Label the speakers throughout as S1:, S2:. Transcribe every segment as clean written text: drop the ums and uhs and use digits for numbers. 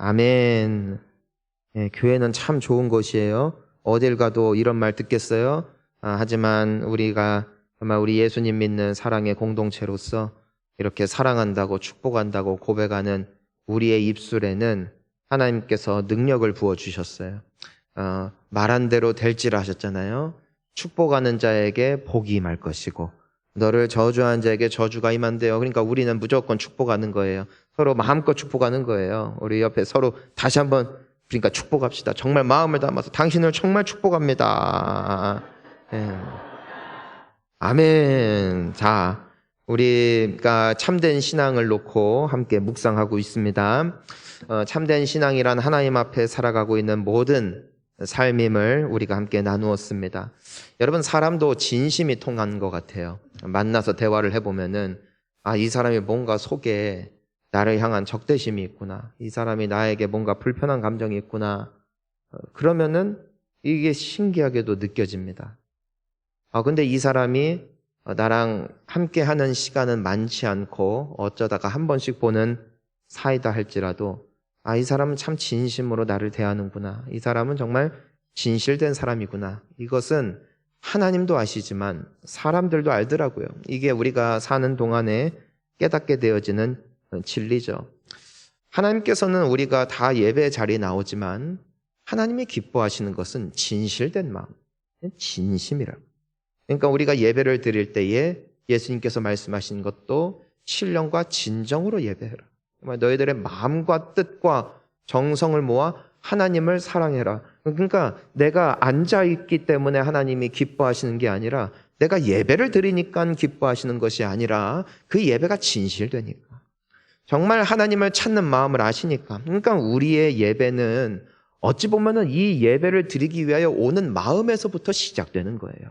S1: 아멘. 예, 교회는 참 좋은 곳이에요. 어딜 가도 이런 말 듣겠어요? 하지만 우리가 정말 우리 예수님 믿는 사랑의 공동체로서 이렇게 사랑한다고 축복한다고 고백하는 우리의 입술에는 하나님께서 능력을 부어주셨어요. 말한 대로 될지라 하셨잖아요. 축복하는 자에게 복이 임할 것이고 너를 저주하는 자에게 저주가 임한대요. 그러니까 우리는 무조건 축복하는 거예요. 서로 마음껏 축복하는 거예요. 우리 옆에 서로 다시 한번 그러니까 축복합시다. 정말 마음을 담아서 당신을 정말 축복합니다. 예. 아멘. 자, 우리가 참된 신앙을 놓고 함께 묵상하고 있습니다. 참된 신앙이란 하나님 앞에 살아가고 있는 모든 삶임을 우리가 함께 나누었습니다. 여러분, 사람도 진심이 통한 것 같아요. 만나서 대화를 해보면은 이 사람이 뭔가 속에 나를 향한 적대심이 있구나. 이 사람이 나에게 뭔가 불편한 감정이 있구나. 그러면은 이게 신기하게도 느껴집니다. 근데 이 사람이 나랑 함께 하는 시간은 많지 않고 어쩌다가 한 번씩 보는 사이다 할지라도 이 사람은 참 진심으로 나를 대하는구나. 이 사람은 정말 진실된 사람이구나. 이것은 하나님도 아시지만 사람들도 알더라고요. 이게 우리가 사는 동안에 깨닫게 되어지는 진리죠. 하나님께서는 우리가 다 예배 자리에 나오지만 하나님이 기뻐하시는 것은 진실된 마음, 진심이라고. 그러니까 우리가 예배를 드릴 때에 예수님께서 말씀하신 것도 신령과 진정으로 예배해라. 너희들의 마음과 뜻과 정성을 모아 하나님을 사랑해라. 그러니까 내가 앉아있기 때문에 하나님이 기뻐하시는 게 아니라 내가 예배를 드리니까 기뻐하시는 것이 아니라 그 예배가 진실되니까. 정말 하나님을 찾는 마음을 아시니까. 그러니까 우리의 예배는 어찌 보면은 이 예배를 드리기 위하여 오는 마음에서부터 시작되는 거예요.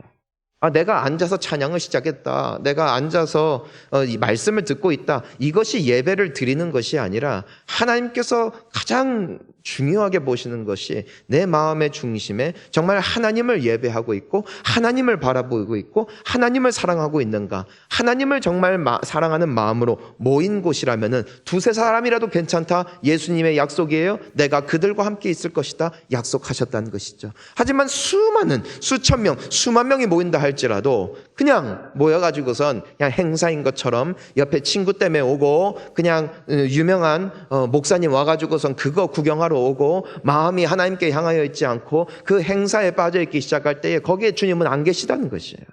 S1: 내가 앉아서 찬양을 시작했다. 내가 앉아서 이 말씀을 듣고 있다. 이것이 예배를 드리는 것이 아니라 하나님께서 가장 중요하게 보시는 것이 내 마음의 중심에 정말 하나님을 예배하고 있고 하나님을 바라보고 있고 하나님을 사랑하고 있는가. 하나님을 정말 사랑하는 마음으로 모인 곳이라면은 두세 사람이라도 괜찮다. 예수님의 약속이에요. 내가 그들과 함께 있을 것이다. 약속하셨다는 것이죠. 하지만 수천 명, 수만 명이 모인다 할지라도 그냥 모여가지고선 그냥 행사인 것처럼 옆에 친구 때문에 오고 그냥 유명한 목사님 와가지고선 그거 구경하러 오고 마음이 하나님께 향하여 있지 않고 그 행사에 빠져있기 시작할 때에 거기에 주님은 안 계시다는 것이에요.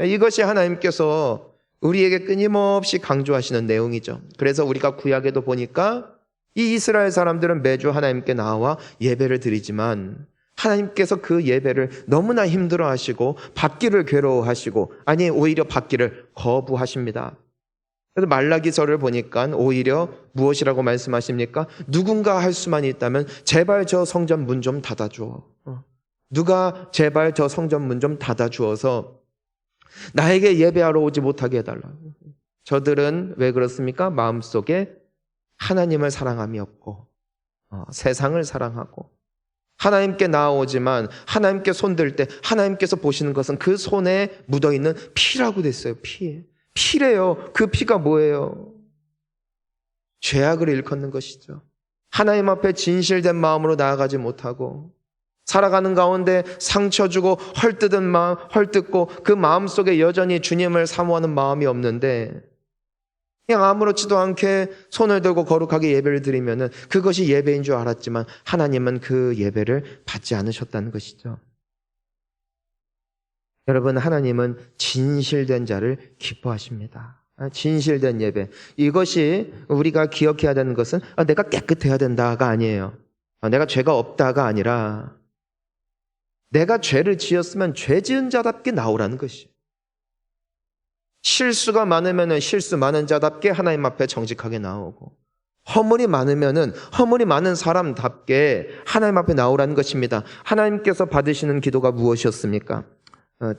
S1: 이것이 하나님께서 우리에게 끊임없이 강조하시는 내용이죠. 그래서 우리가 구약에도 보니까 이 이스라엘 사람들은 매주 하나님께 나와 예배를 드리지만 하나님께서 그 예배를 너무나 힘들어하시고 받기를 괴로워하시고 아니 오히려 받기를 거부하십니다. 그래서 말라기서를 보니까 오히려 무엇이라고 말씀하십니까? 누군가 할 수만 있다면 제발 저 성전 문 좀 닫아줘. 누가 제발 저 성전 문 좀 닫아주어서 나에게 예배하러 오지 못하게 해달라. 저들은 왜 그렇습니까? 마음속에 하나님을 사랑함이 없고 세상을 사랑하고 하나님께 나아오지만 하나님께 손들 때 하나님께서 보시는 것은 그 손에 묻어있는 피라고 됐어요. 피래요. 그 피가 뭐예요? 죄악을 일컫는 것이죠. 하나님 앞에 진실된 마음으로 나아가지 못하고 살아가는 가운데 상처 주고 헐뜯은 마음, 헐뜯고 그 마음속에 여전히 주님을 사모하는 마음이 없는데 그냥 아무렇지도 않게 손을 들고 거룩하게 예배를 드리면은 그것이 예배인 줄 알았지만 하나님은 그 예배를 받지 않으셨다는 것이죠. 여러분, 하나님은 진실된 자를 기뻐하십니다. 진실된 예배. 이것이 우리가 기억해야 되는 것은 내가 깨끗해야 된다가 아니에요. 내가 죄가 없다가 아니라 내가 죄를 지었으면 죄 지은 자답게 나오라는 것이에요. 실수가 많으면 실수 많은 자답게 하나님 앞에 정직하게 나오고 허물이 많으면 허물이 많은 사람답게 하나님 앞에 나오라는 것입니다. 하나님께서 받으시는 기도가 무엇이었습니까?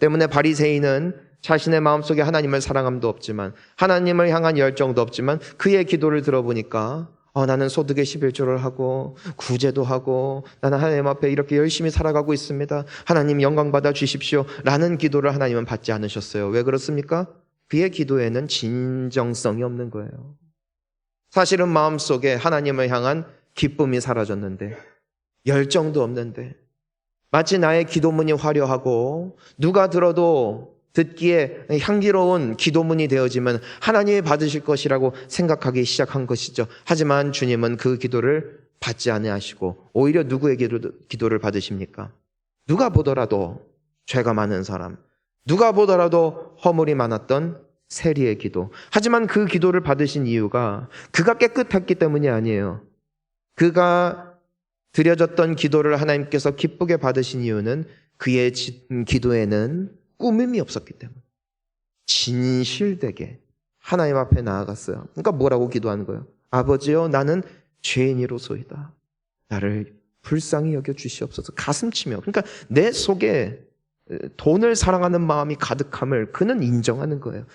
S1: 때문에 바리새인은 자신의 마음속에 하나님을 사랑함도 없지만 하나님을 향한 열정도 없지만 그의 기도를 들어보니까 나는 소득의 11조를 하고 구제도 하고 나는 하나님 앞에 이렇게 열심히 살아가고 있습니다. 하나님 영광 받아 주십시오 라는 기도를 하나님은 받지 않으셨어요. 왜 그렇습니까? 그의 기도에는 진정성이 없는 거예요. 사실은 마음속에 하나님을 향한 기쁨이 사라졌는데, 열정도 없는데, 마치 나의 기도문이 화려하고 누가 들어도 듣기에 향기로운 기도문이 되어지면 하나님이 받으실 것이라고 생각하기 시작한 것이죠. 하지만 주님은 그 기도를 받지 아니하시고 오히려 누구의 기도를 받으십니까? 누가 보더라도 죄가 많은 사람, 누가 보더라도 허물이 많았던 세리의 기도. 하지만 그 기도를 받으신 이유가 그가 깨끗했기 때문이 아니에요. 그가 드려졌던 기도를 하나님께서 기쁘게 받으신 이유는 그의 기도에는 꾸밈이 없었기 때문에 진실되게 하나님 앞에 나아갔어요. 그러니까 뭐라고 기도하는 거예요? 아버지여, 나는 죄인이로소이다. 나를 불쌍히 여겨 주시옵소서. 가슴치며, 그러니까 내 속에 돈을 사랑하는 마음이 가득함을 그는 인정하는 거예요.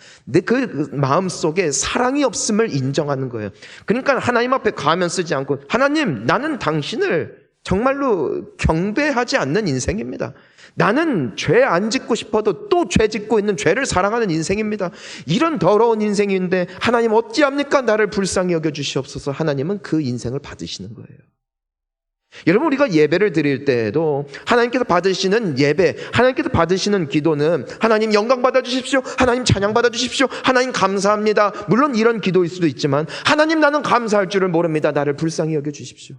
S1: 그 마음 속에 사랑이 없음을 인정하는 거예요. 그러니까 하나님 앞에 가면 쓰지 않고, 하나님, 나는 당신을 정말로 경배하지 않는 인생입니다. 나는 죄 안 짓고 싶어도 또 죄 짓고 있는 죄를 사랑하는 인생입니다. 이런 더러운 인생인데 하나님 어찌합니까? 나를 불쌍히 여겨 주시옵소서. 하나님은 그 인생을 받으시는 거예요. 여러분, 우리가 예배를 드릴 때에도 하나님께서 받으시는 예배, 하나님께서 받으시는 기도는 하나님 영광 받아주십시오, 하나님 찬양 받아주십시오, 하나님 감사합니다. 물론 이런 기도일 수도 있지만, 하나님, 나는 감사할 줄을 모릅니다. 나를 불쌍히 여겨주십시오.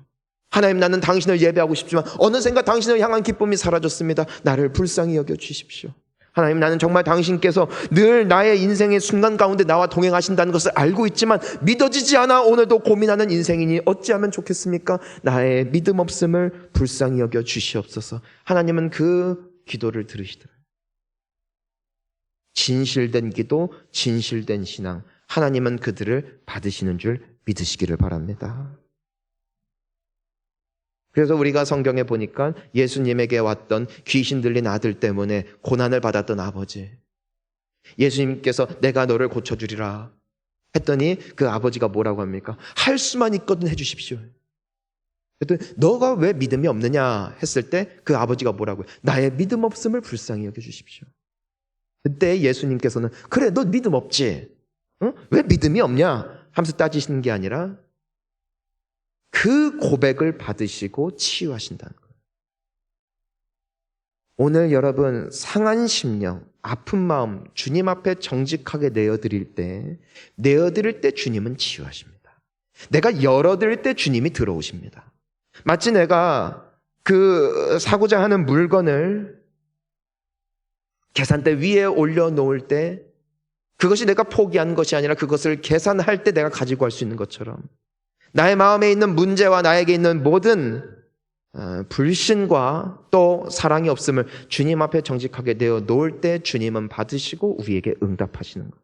S1: 하나님, 나는 당신을 예배하고 싶지만 어느샌가 당신을 향한 기쁨이 사라졌습니다. 나를 불쌍히 여겨주십시오. 하나님, 나는 정말 당신께서 늘 나의 인생의 순간 가운데 나와 동행하신다는 것을 알고 있지만 믿어지지 않아 오늘도 고민하는 인생이니 어찌하면 좋겠습니까? 나의 믿음 없음을 불쌍히 여겨 주시옵소서. 하나님은 그 기도를 들으시더라고요. 진실된 기도, 진실된 신앙, 하나님은 그들을 받으시는 줄 믿으시기를 바랍니다. 그래서 우리가 성경에 보니까 예수님에게 왔던 귀신 들린 아들 때문에 고난을 받았던 아버지, 예수님께서 내가 너를 고쳐주리라 했더니 그 아버지가 뭐라고 합니까? 할 수만 있거든 해주십시오. 그랬더니 너가 왜 믿음이 없느냐 했을 때 그 아버지가 뭐라고 해요? 나의 믿음 없음을 불쌍히 여겨주십시오. 그때 예수님께서는 그래, 너 믿음 없지? 응? 왜 믿음이 없냐? 하면서 따지시는 게 아니라 그 고백을 받으시고 치유하신다는 거예요. 오늘 여러분, 상한 심령, 아픈 마음 주님 앞에 정직하게 내어드릴 때 주님은 치유하십니다. 내가 열어드릴 때 주님이 들어오십니다. 마치 내가 그 사고자 하는 물건을 계산대 위에 올려놓을 때 그것이 내가 포기한 것이 아니라 그것을 계산할 때 내가 가지고 갈 수 있는 것처럼, 나의 마음에 있는 문제와 나에게 있는 모든 불신과 또 사랑이 없음을 주님 앞에 정직하게 내어 놓을 때 주님은 받으시고 우리에게 응답하시는 거예요.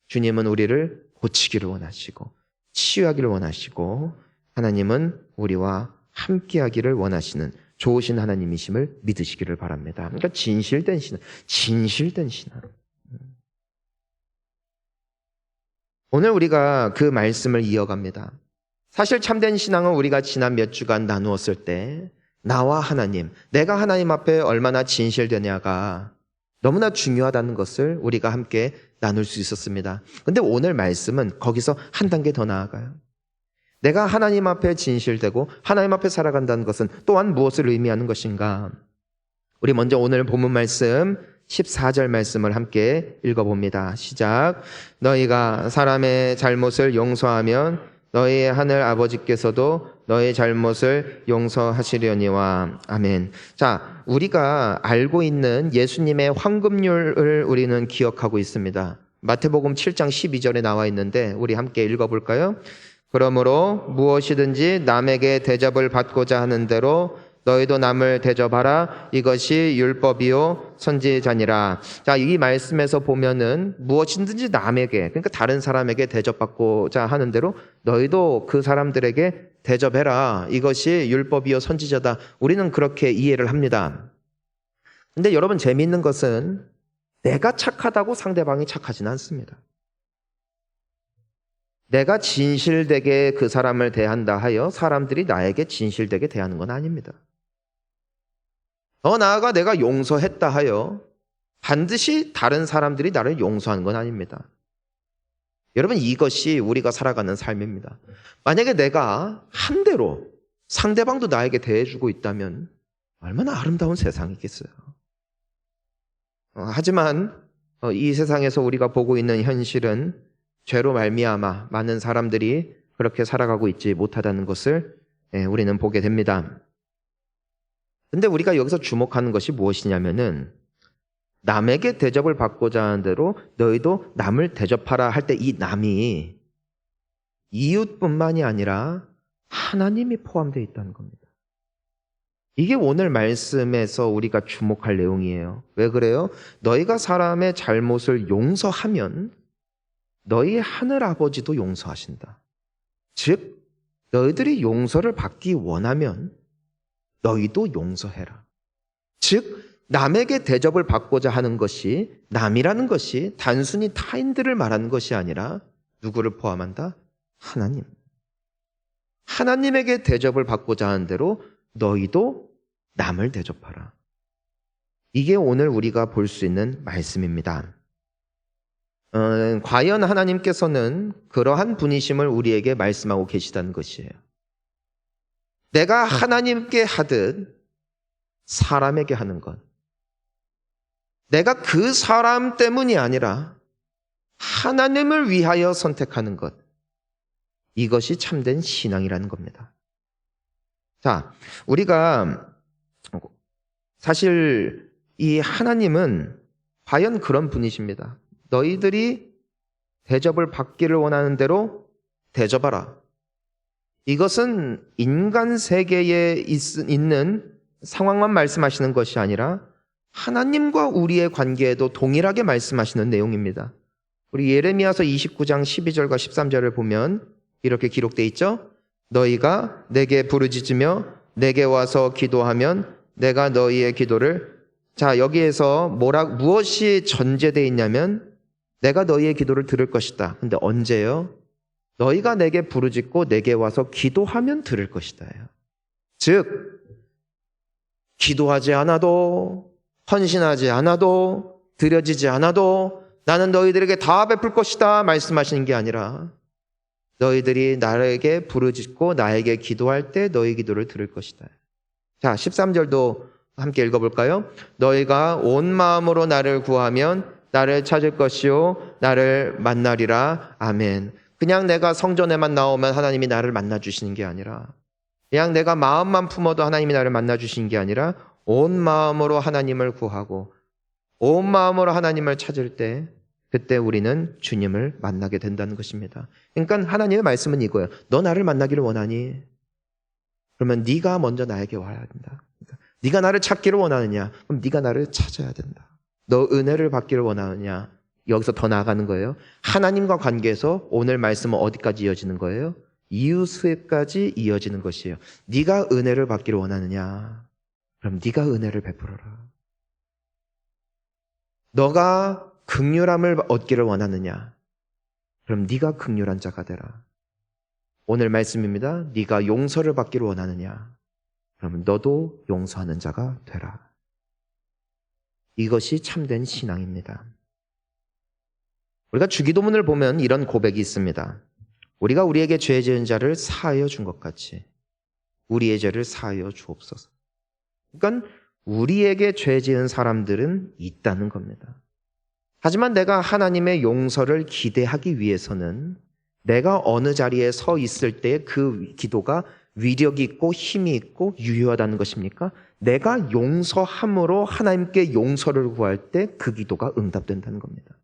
S1: 주님은 우리를 고치기를 원하시고 치유하기를 원하시고 하나님은 우리와 함께하기를 원하시는 좋으신 하나님이심을 믿으시기를 바랍니다. 그러니까 진실된 신앙. 오늘 우리가 그 말씀을 이어갑니다. 사실 참된 신앙은 우리가 지난 몇 주간 나누었을 때 나와 하나님, 내가 하나님 앞에 얼마나 진실되냐가 너무나 중요하다는 것을 우리가 함께 나눌 수 있었습니다. 그런데 오늘 말씀은 거기서 한 단계 더 나아가요. 내가 하나님 앞에 진실되고 하나님 앞에 살아간다는 것은 또한 무엇을 의미하는 것인가? 우리 먼저 오늘 본문 말씀 14절 말씀을 함께 읽어봅니다. 시작. 너희가 사람의 잘못을 용서하면 너희의 하늘 아버지께서도 너희 잘못을 용서하시려니와. 아멘. 자, 우리가 알고 있는 예수님의 황금률을 우리는 기억하고 있습니다. 마태복음 7장 12절에 나와 있는데 우리 함께 읽어볼까요? 그러므로 무엇이든지 남에게 대접을 받고자 하는 대로 너희도 남을 대접하라. 이것이 율법이요 선지자니라. 자, 이 말씀에서 보면은 무엇이든지 남에게, 그러니까 다른 사람에게 대접받고자 하는 대로 너희도 그 사람들에게 대접해라. 이것이 율법이요 선지자다. 우리는 그렇게 이해를 합니다. 근데 여러분, 재미있는 것은 내가 착하다고 상대방이 착하지는 않습니다. 내가 진실되게 그 사람을 대한다 하여 사람들이 나에게 진실되게 대하는 건 아닙니다. 더 나아가 내가 용서했다 하여 반드시 다른 사람들이 나를 용서하는 건 아닙니다. 여러분, 이것이 우리가 살아가는 삶입니다. 만약에 내가 한 대로 상대방도 나에게 대해주고 있다면 얼마나 아름다운 세상이겠어요. 하지만 이 세상에서 우리가 보고 있는 현실은 죄로 말미암아 많은 사람들이 그렇게 살아가고 있지 못하다는 것을 우리는 보게 됩니다. 근데 우리가 여기서 주목하는 것이 무엇이냐면은 남에게 대접을 받고자 하는 대로 너희도 남을 대접하라 할 때 이 남이 이웃뿐만이 아니라 하나님이 포함되어 있다는 겁니다. 이게 오늘 말씀에서 우리가 주목할 내용이에요. 왜 그래요? 너희가 사람의 잘못을 용서하면 너희 하늘 아버지도 용서하신다. 즉, 너희들이 용서를 받기 원하면 너희도 용서해라. 즉, 남에게 대접을 받고자 하는 것이, 남이라는 것이 단순히 타인들을 말하는 것이 아니라 누구를 포함한다? 하나님. 하나님에게 대접을 받고자 하는 대로 너희도 남을 대접하라. 이게 오늘 우리가 볼 수 있는 말씀입니다. 과연 하나님께서는 그러한 분이심을 우리에게 말씀하고 계시다는 것이에요. 내가 하나님께 하듯 사람에게 하는 것. 내가 그 사람 때문이 아니라 하나님을 위하여 선택하는 것. 이것이 참된 신앙이라는 겁니다. 자, 우리가 사실 이 하나님은 과연 그런 분이십니다. 너희들이 대접을 받기를 원하는 대로 대접하라. 이것은 인간 세계에 있는 상황만 말씀하시는 것이 아니라 하나님과 우리의 관계에도 동일하게 말씀하시는 내용입니다. 우리 예레미야서 29장 12절과 13절을 보면 이렇게 기록되어 있죠. 너희가 내게 부르짖으며 내게 와서 기도하면 내가 너희의 기도를, 자, 여기에서 무엇이 전제되어 있냐면 내가 너희의 기도를 들을 것이다. 근데 언제요? 너희가 내게 부르짖고 내게 와서 기도하면 들을 것이다. 즉, 기도하지 않아도, 헌신하지 않아도, 드려지지 않아도 나는 너희들에게 다 베풀 것이다 말씀하시는 게 아니라 너희들이 나에게 부르짖고 나에게 기도할 때 너희 기도를 들을 것이다. 자, 13절도 함께 읽어볼까요? 너희가 온 마음으로 나를 구하면 나를 찾을 것이요 나를 만나리라. 아멘. 그냥 내가 성전에만 나오면 하나님이 나를 만나주시는 게 아니라, 그냥 내가 마음만 품어도 하나님이 나를 만나주시는 게 아니라 온 마음으로 하나님을 구하고 온 마음으로 하나님을 찾을 때 그때 우리는 주님을 만나게 된다는 것입니다. 그러니까 하나님의 말씀은 이거예요. 너 나를 만나기를 원하니? 그러면 네가 먼저 나에게 와야 된다. 그러니까 네가 나를 찾기를 원하느냐? 그럼 네가 나를 찾아야 된다. 너 은혜를 받기를 원하느냐? 여기서 더 나아가는 거예요. 하나님과 관계에서 오늘 말씀은 어디까지 이어지는 거예요? 이웃에까지 이어지는 것이에요. 네가 은혜를 받기를 원하느냐? 그럼 네가 은혜를 베풀어라. 너가 긍휼함을 얻기를 원하느냐? 그럼 네가 긍휼한 자가 되라. 오늘 말씀입니다. 네가 용서를 받기를 원하느냐? 그러면 너도 용서하는 자가 되라. 이것이 참된 신앙입니다. 우리가 주기도문을 보면 이런 고백이 있습니다. 우리가 우리에게 죄 지은 자를 사하여 준 것 같이 우리의 죄를 사하여 주옵소서. 그러니까 우리에게 죄 지은 사람들은 있다는 겁니다. 하지만 내가 하나님의 용서를 기대하기 위해서는 내가 어느 자리에 서 있을 때 그 기도가 위력이 있고 힘이 있고 유효하다는 것입니까? 내가 용서함으로 하나님께 용서를 구할 때 그 기도가 응답된다는 겁니다.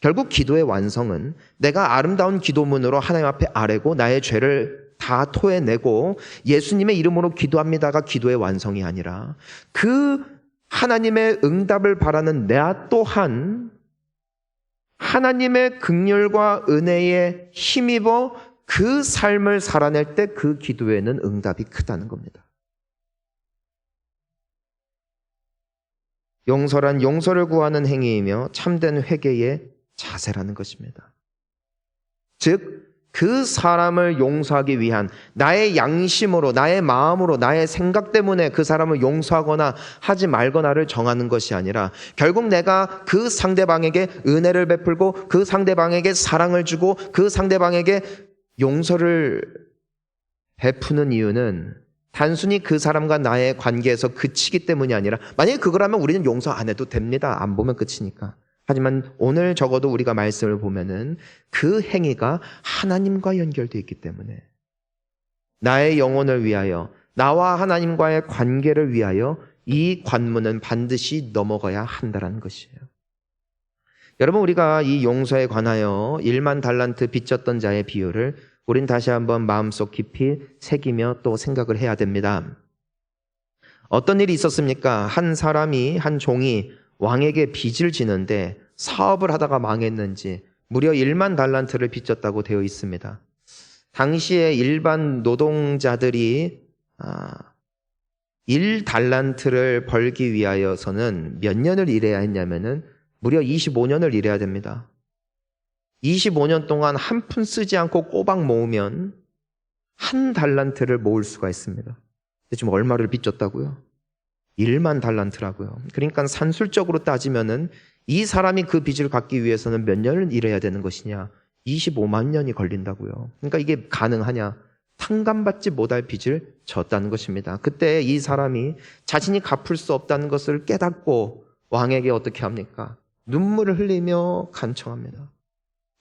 S1: 결국 기도의 완성은 내가 아름다운 기도문으로 하나님 앞에 아뢰고 나의 죄를 다 토해내고 예수님의 이름으로 기도합니다가 기도의 완성이 아니라 그 하나님의 응답을 바라는 나 또한 하나님의 긍휼과 은혜에 힘입어 그 삶을 살아낼 때 그 기도에는 응답이 크다는 겁니다. 용서란 용서를 구하는 행위이며 참된 회개의 자세라는 것입니다. 즉 그 사람을 용서하기 위한 나의 양심으로, 나의 마음으로, 나의 생각 때문에 그 사람을 용서하거나 하지 말거나를 정하는 것이 아니라 결국 내가 그 상대방에게 은혜를 베풀고 그 상대방에게 사랑을 주고 그 상대방에게 용서를 베푸는 이유는 단순히 그 사람과 나의 관계에서 그치기 때문이 아니라, 만약에 그거라면 우리는 용서 안 해도 됩니다. 안 보면 끝이니까. 하지만 오늘 적어도 우리가 말씀을 보면은 그 행위가 하나님과 연결되어 있기 때문에 나의 영혼을 위하여, 나와 하나님과의 관계를 위하여 이 관문은 반드시 넘어가야 한다는 것이에요. 여러분, 우리가 이 용서에 관하여 1만 달란트 빚졌던 자의 비유를 우린 다시 한번 마음속 깊이 새기며 또 생각을 해야 됩니다. 어떤 일이 있었습니까? 한 사람이, 한 종이 왕에게 빚을 지는데 사업을 하다가 망했는지 무려 1만 달란트를 빚졌다고 되어 있습니다. 당시에 일반 노동자들이 1달란트를 벌기 위하여서는 몇 년을 일해야 했냐면은 무려 25년을 일해야 됩니다. 25년 동안 한 푼 쓰지 않고 꼬박 모으면 1달란트를 모을 수가 있습니다. 근데 지금 얼마를 빚졌다고요? 1만 달란트라고요. 그러니까 산술적으로 따지면은 이 사람이 그 빚을 갚기 위해서는 몇 년을 일해야 되는 것이냐? 25만 년이 걸린다고요. 그러니까 이게 가능하냐? 탕감받지 못할 빚을 졌다는 것입니다. 그때 이 사람이 자신이 갚을 수 없다는 것을 깨닫고 왕에게 어떻게 합니까? 눈물을 흘리며 간청합니다.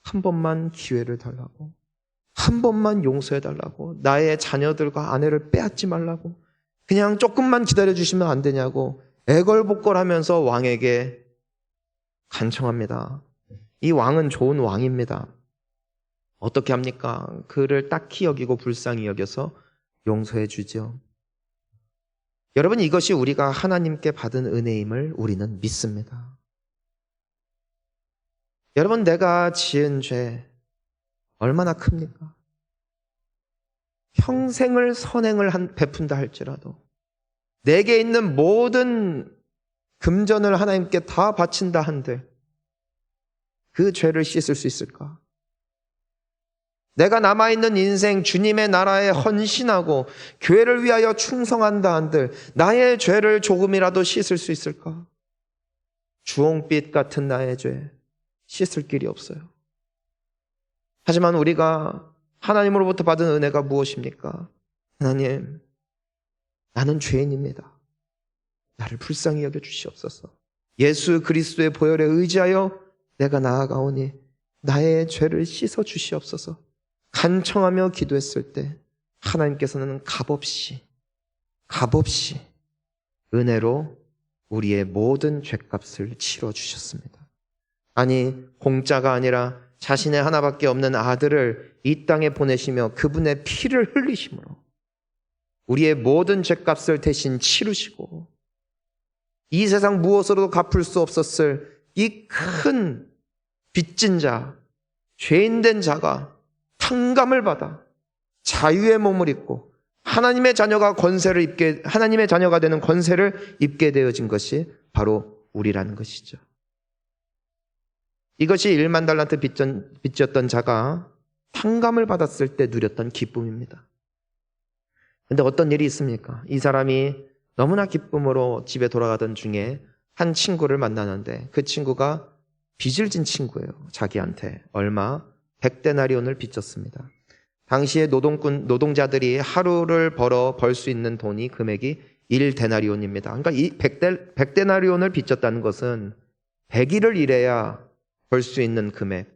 S1: 한 번만 기회를 달라고, 한 번만 용서해 달라고, 나의 자녀들과 아내를 빼앗지 말라고, 그냥 조금만 기다려주시면 안 되냐고 애걸복걸하면서 왕에게 간청합니다. 이 왕은 좋은 왕입니다. 어떻게 합니까? 그를 딱히 여기고 불쌍히 여겨서 용서해 주죠. 여러분, 이것이 우리가 하나님께 받은 은혜임을 우리는 믿습니다. 여러분, 내가 지은 죄 얼마나 큽니까? 평생을 선행을 베푼다 할지라도 내게 있는 모든 금전을 하나님께 다 바친다 한들 그 죄를 씻을 수 있을까? 내가 남아있는 인생 주님의 나라에 헌신하고 교회를 위하여 충성한다 한들 나의 죄를 조금이라도 씻을 수 있을까? 주홍빛 같은 나의 죄 씻을 길이 없어요. 하지만 우리가 하나님으로부터 받은 은혜가 무엇입니까? 하나님, 나는 죄인입니다. 나를 불쌍히 여겨 주시옵소서. 예수 그리스도의 보혈에 의지하여 내가 나아가오니 나의 죄를 씻어 주시옵소서. 간청하며 기도했을 때 하나님께서는 값없이 은혜로 우리의 모든 죄값을 치러 주셨습니다. 아니, 공짜가 아니라 자신의 하나밖에 없는 아들을 이 땅에 보내시며 그분의 피를 흘리심으로 우리의 모든 죄값을 대신 치르시고 이 세상 무엇으로도 갚을 수 없었을 이 큰 빚진 자, 죄인된 자가 탕감을 받아 자유의 몸을 입고 하나님의 자녀가 되는 권세를 입게 되어진 것이 바로 우리라는 것이죠. 이것이 1만 달란트 빚졌던 자가 탕감을 받았을 때 누렸던 기쁨입니다. 그런데 어떤 일이 있습니까? 이 사람이 너무나 기쁨으로 집에 돌아가던 중에 한 친구를 만나는데 그 친구가 빚을 진 친구예요. 자기한테 얼마? 100데나리온을 빚졌습니다. 당시에 노동자들이 하루를 벌 수 있는 돈이 금액이 1데나리온입니다. 그러니까 이 100데나리온을 빚졌다는 것은 100일을 일해야 벌 수 있는 금액.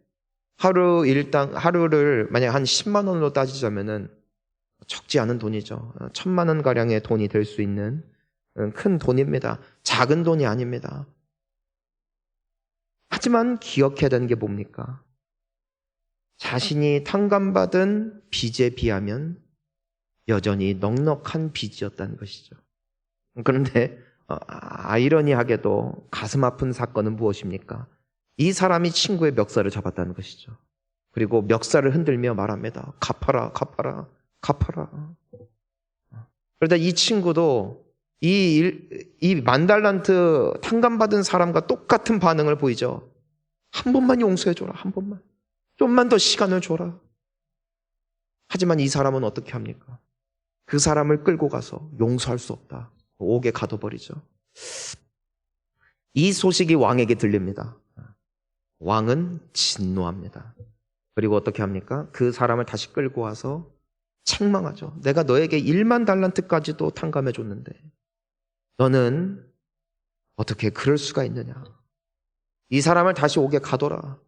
S1: 하루를 만약 한 10만 원으로 따지자면은 적지 않은 돈이죠. 1000만 원 가량의 돈이 될 수 있는 큰 돈입니다. 작은 돈이 아닙니다. 하지만 기억해야 되는 게 뭡니까? 자신이 탕감받은 빚에 비하면 여전히 넉넉한 빚이었다는 것이죠. 그런데 아이러니하게도 가슴 아픈 사건은 무엇입니까? 이 사람이 친구의 멱살을 잡았다는 것이죠. 그리고 멱살을 흔들며 말합니다. 갚아라. 그러다 이 친구도 이 만달란트 탕감받은 사람과 똑같은 반응을 보이죠. 한 번만 용서해줘라. 한 번만. 좀만 더 시간을 줘라. 하지만 이 사람은 어떻게 합니까? 그 사람을 끌고 가서 용서할 수 없다. 옥에 가둬버리죠. 이 소식이 왕에게 들립니다. 왕은 진노합니다. 그리고 어떻게 합니까? 그 사람을 다시 끌고 와서 책망하죠. 내가 너에게 1만 달란트까지도 탕감해 줬는데 너는 어떻게 그럴 수가 있느냐? 이 사람을 다시 옥에 가둬라.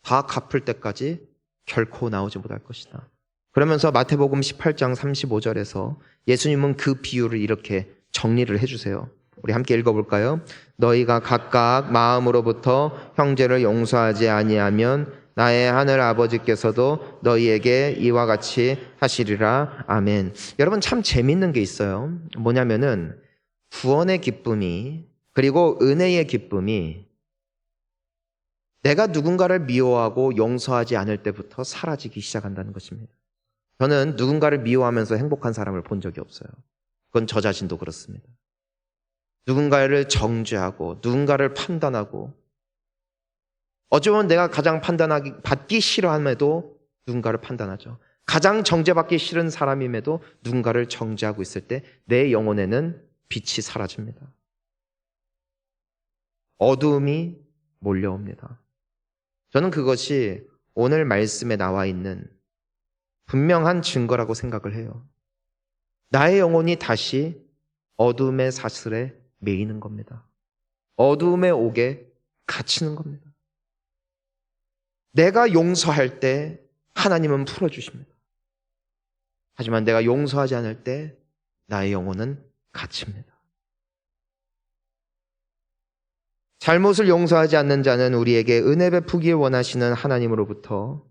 S1: 다 갚을 때까지 결코 나오지 못할 것이다. 그러면서 마태복음 18장 35절에서 예수님은 그 비유를 이렇게 정리를 해주세요. 우리 함께 읽어볼까요? 너희가 각각 마음으로부터 형제를 용서하지 아니하면 나의 하늘 아버지께서도 너희에게 이와 같이 하시리라. 아멘. 여러분 참 재밌는 게 있어요. 뭐냐면은 구원의 기쁨이 그리고 은혜의 기쁨이 내가 누군가를 미워하고 용서하지 않을 때부터 사라지기 시작한다는 것입니다. 저는 누군가를 미워하면서 행복한 사람을 본 적이 없어요. 그건 저 자신도 그렇습니다. 누군가를 정죄하고 누군가를 판단하고 어쩌면 내가 가장 받기 싫어함에도 누군가를 판단하죠. 가장 정죄받기 싫은 사람임에도 누군가를 정죄하고 있을 때 내 영혼에는 빛이 사라집니다. 어두움이 몰려옵니다. 저는 그것이 오늘 말씀에 나와 있는 분명한 증거라고 생각을 해요. 나의 영혼이 다시 어두움의 사슬에 매이는 겁니다. 어두움의 옥에 갇히는 겁니다. 내가 용서할 때 하나님은 풀어주십니다. 하지만 내가 용서하지 않을 때 나의 영혼은 갇힙니다. 잘못을 용서하지 않는 자는 우리에게 은혜 베푸길 원하시는 하나님으로부터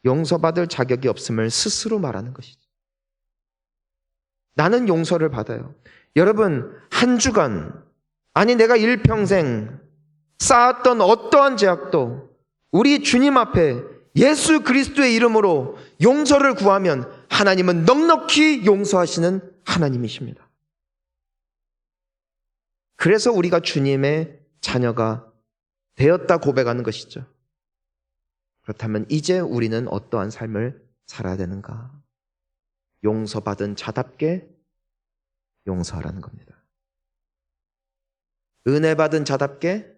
S1: 용서받을 자격이 없음을 스스로 말하는 것이죠. 나는 용서를 받아요. 여러분, 한 주간, 아니 내가 일평생 쌓았던 어떠한 죄악도 우리 주님 앞에 예수 그리스도의 이름으로 용서를 구하면 하나님은 넉넉히 용서하시는 하나님이십니다. 그래서 우리가 주님의 자녀가 되었다 고백하는 것이죠. 그렇다면 이제 우리는 어떠한 삶을 살아야 되는가? 용서받은 자답게 용서하라는 겁니다. 은혜 받은 자답게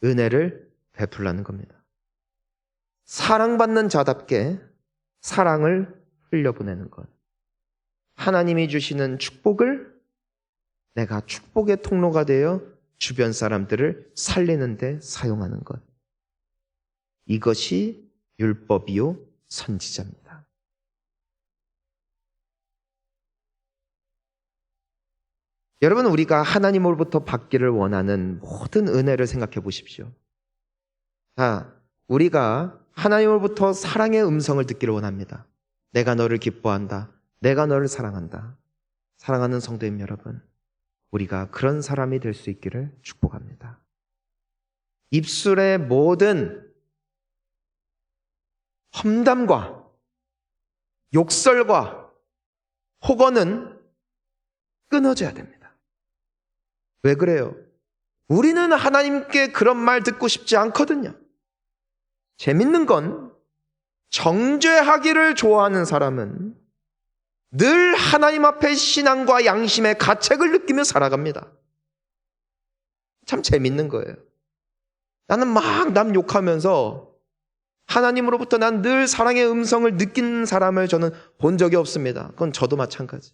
S1: 은혜를 베풀라는 겁니다. 사랑받는 자답게 사랑을 흘려보내는 것. 하나님이 주시는 축복을 내가 축복의 통로가 되어 주변 사람들을 살리는 데 사용하는 것. 이것이 율법이요 선지자입니다. 여러분, 우리가 하나님으로부터 받기를 원하는 모든 은혜를 생각해 보십시오. 자, 우리가 하나님으로부터 사랑의 음성을 듣기를 원합니다. 내가 너를 기뻐한다. 내가 너를 사랑한다. 사랑하는 성도님 여러분, 우리가 그런 사람이 될 수 있기를 축복합니다. 입술의 모든 험담과 욕설과 혹언은 끊어져야 됩니다. 왜 그래요? 우리는 하나님께 그런 말 듣고 싶지 않거든요. 재밌는 건 정죄하기를 좋아하는 사람은 늘 하나님 앞에 신앙과 양심의 가책을 느끼며 살아갑니다. 참 재밌는 거예요. 나는 막 남 욕하면서 하나님으로부터 난 늘 사랑의 음성을 느끼는 사람을 저는 본 적이 없습니다. 그건 저도 마찬가지.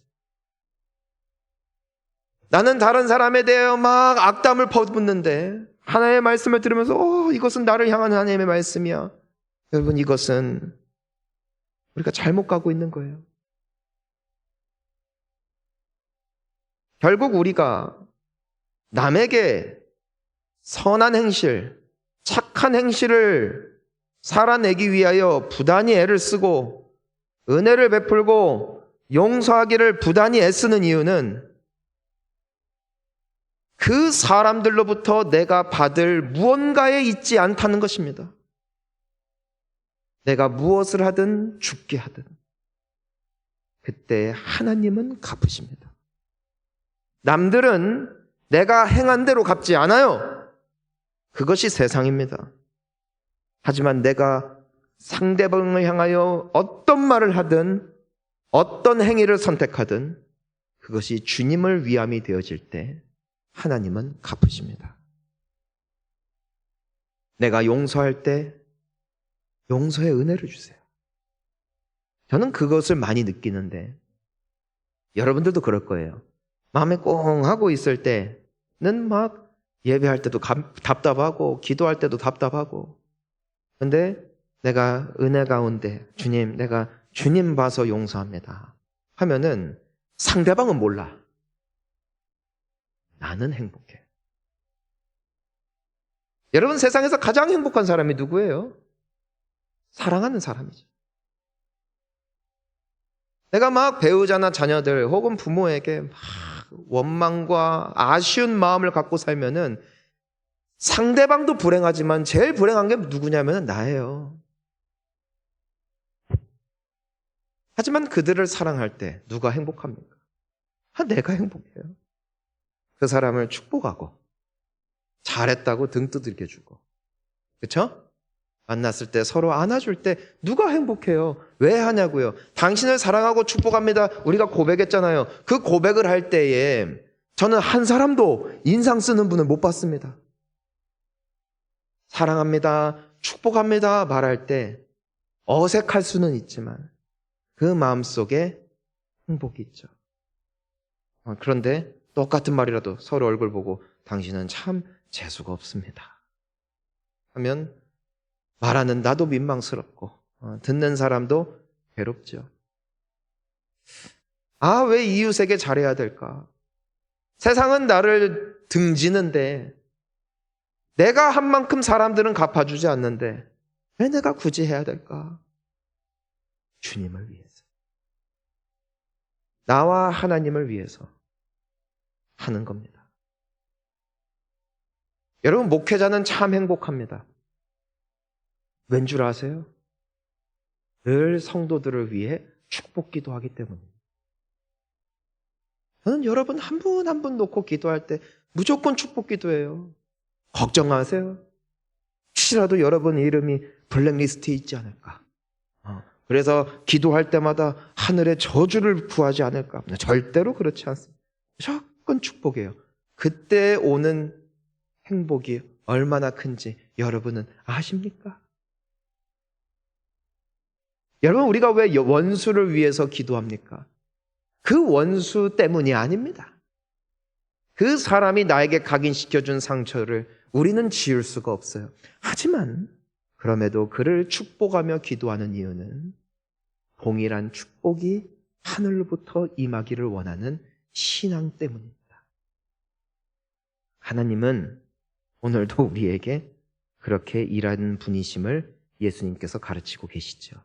S1: 나는 다른 사람에 대해 막 악담을 퍼붓는데 하나님의 말씀을 들으면서 이것은 나를 향한 하나님의 말씀이야. 여러분, 이것은 우리가 잘못 가고 있는 거예요. 결국 우리가 남에게 선한 행실, 착한 행실을 살아내기 위하여 부단히 애를 쓰고 은혜를 베풀고 용서하기를 부단히 애쓰는 이유는 그 사람들로부터 내가 받을 무언가에 있지 않다는 것입니다. 내가 무엇을 하든 죽게 하든 그때 하나님은 갚으십니다. 남들은 내가 행한 대로 갚지 않아요. 그것이 세상입니다. 하지만 내가 상대방을 향하여 어떤 말을 하든 어떤 행위를 선택하든 그것이 주님을 위함이 되어질 때 하나님은 갚으십니다. 내가 용서할 때 용서의 은혜를 주세요. 저는 그것을 많이 느끼는데 여러분들도 그럴 거예요. 마음에 꽁 하고 있을 때는 막 예배할 때도 답답하고 기도할 때도 답답하고, 근데 내가 은혜 가운데 주님, 내가 주님 봐서 용서합니다 하면은 상대방은 몰라. 나는 행복해. 여러분, 세상에서 가장 행복한 사람이 누구예요? 사랑하는 사람이죠. 내가 막 배우자나 자녀들 혹은 부모에게 막 원망과 아쉬운 마음을 갖고 살면은 상대방도 불행하지만 제일 불행한 게 누구냐면 나예요. 하지만 그들을 사랑할 때 누가 행복합니까? 내가 행복해요. 그 사람을 축복하고 잘했다고 등 두들겨주고, 그렇죠? 만났을 때 서로 안아줄 때 누가 행복해요? 왜 하냐고요? 당신을 사랑하고 축복합니다. 우리가 고백했잖아요. 그 고백을 할 때에 저는 한 사람도 인상 쓰는 분을 못 봤습니다. 사랑합니다, 축복합니다 말할 때 어색할 수는 있지만 그 마음속에 행복이 있죠. 그런데 똑같은 말이라도 서로 얼굴 보고 당신은 참 재수가 없습니다 하면 말하는 나도 민망스럽고 듣는 사람도 괴롭죠. 왜 이웃에게 잘해야 될까? 세상은 나를 등지는데 내가 한 만큼 사람들은 갚아주지 않는데 왜 내가 굳이 해야 될까? 주님을 위해서, 나와 하나님을 위해서 하는 겁니다. 여러분, 목회자는 참 행복합니다. 왠 줄 아세요? 늘 성도들을 위해 축복 기도하기 때문입니다. 저는 여러분 한 분 한 분 놓고 기도할 때 무조건 축복 기도해요. 걱정 마세요. 혹시라도 여러분 이름이 블랙리스트에 있지 않을까. 그래서 기도할 때마다 하늘의 저주를 구하지 않을까. 절대로 그렇지 않습니다. 무조건 축복이에요. 그때 오는 행복이 얼마나 큰지 여러분은 아십니까? 여러분, 우리가 왜 원수를 위해서 기도합니까? 그 원수 때문이 아닙니다. 그 사람이 나에게 각인시켜준 상처를 우리는 지울 수가 없어요. 하지만 그럼에도 그를 축복하며 기도하는 이유는 동일한 축복이 하늘로부터 임하기를 원하는 신앙 때문입니다. 하나님은 오늘도 우리에게 그렇게 일하는 분이심을 예수님께서 가르치고 계시죠.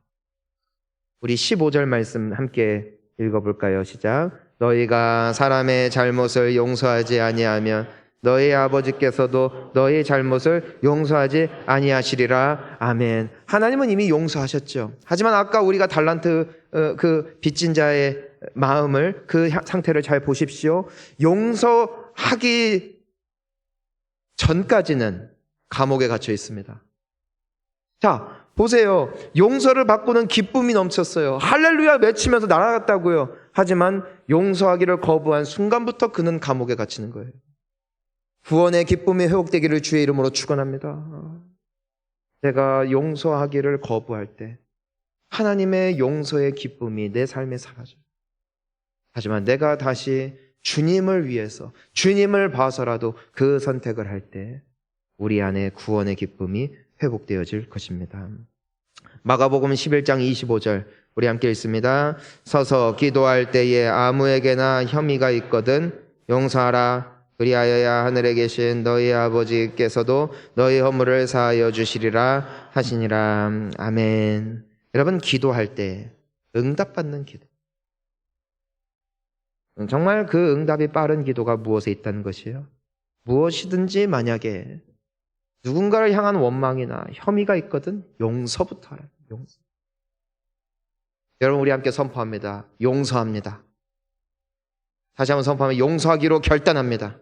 S1: 우리 15절 말씀 함께 읽어볼까요? 시작. 너희가 사람의 잘못을 용서하지 아니하면 너희 아버지께서도 너희 잘못을 용서하지 아니하시리라. 아멘. 하나님은 이미 용서하셨죠. 하지만 아까 우리가 달란트 그 빚진 자의 마음을, 그 상태를 잘 보십시오. 용서하기 전까지는 감옥에 갇혀 있습니다. 자, 보세요. 용서를 받고는 기쁨이 넘쳤어요. 할렐루야 외치면서 날아갔다고요. 하지만 용서하기를 거부한 순간부터 그는 감옥에 갇히는 거예요. 구원의 기쁨이 회복되기를 주의 이름으로 축원합니다. 내가 용서하기를 거부할 때 하나님의 용서의 기쁨이 내 삶에 사라져요. 하지만 내가 다시 주님을 위해서, 주님을 봐서라도 그 선택을 할 때 우리 안에 구원의 기쁨이 회복되어질 것입니다. 마가복음 11장 25절 우리 함께 읽습니다. 서서 기도할 때에 아무에게나 혐의가 있거든 용서하라. 그리하여야 하늘에 계신 너희 아버지께서도 너희 허물을 사하여 주시리라 하시니라. 아멘. 여러분, 기도할 때 응답받는 기도, 정말 그 응답이 빠른 기도가 무엇에 있다는 것이에요? 무엇이든지 만약에 누군가를 향한 원망이나 혐의가 있거든 용서부터 하라. 용서. 여러분, 우리 함께 선포합니다. 용서합니다. 다시 한번 선포하면 용서하기로 결단합니다.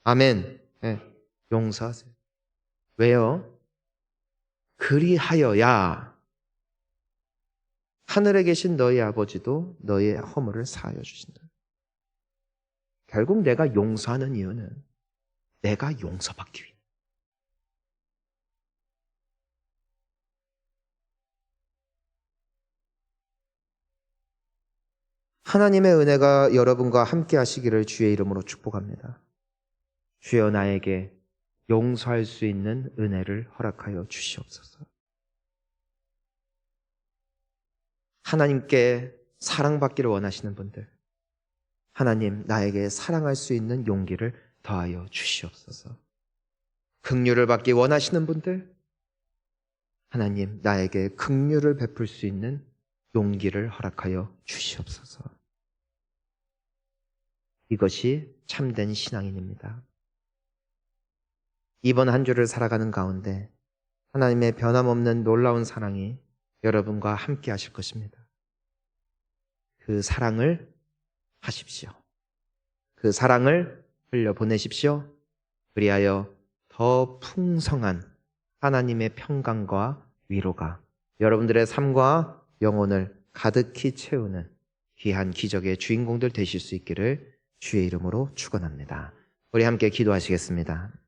S1: 아멘. 네, 용서하세요. 왜요? 그리하여야 하늘에 계신 너희 아버지도 너희의 허물을 사하여 주신다. 결국 내가 용서하는 이유는 내가 용서받기 위해. 하나님의 은혜가 여러분과 함께 하시기를 주의 이름으로 축복합니다. 주여 나에게 용서할 수 있는 은혜를 허락하여 주시옵소서. 하나님께 사랑받기를 원하시는 분들, 하나님 나에게 사랑할 수 있는 용기를 더하여 주시옵소서. 긍휼을 받기 원하시는 분들, 하나님 나에게 긍휼을 베풀 수 있는 용기를 허락하여 주시옵소서. 이것이 참된 신앙인입니다. 이번 한 주를 살아가는 가운데 하나님의 변함없는 놀라운 사랑이 여러분과 함께 하실 것입니다. 그 사랑을 하십시오. 그 사랑을 흘려보내십시오. 그리하여 더 풍성한 하나님의 평강과 위로가 여러분들의 삶과 영혼을 가득히 채우는 귀한 기적의 주인공들 되실 수 있기를 주의 이름으로 축원합니다. 우리 함께 기도하시겠습니다.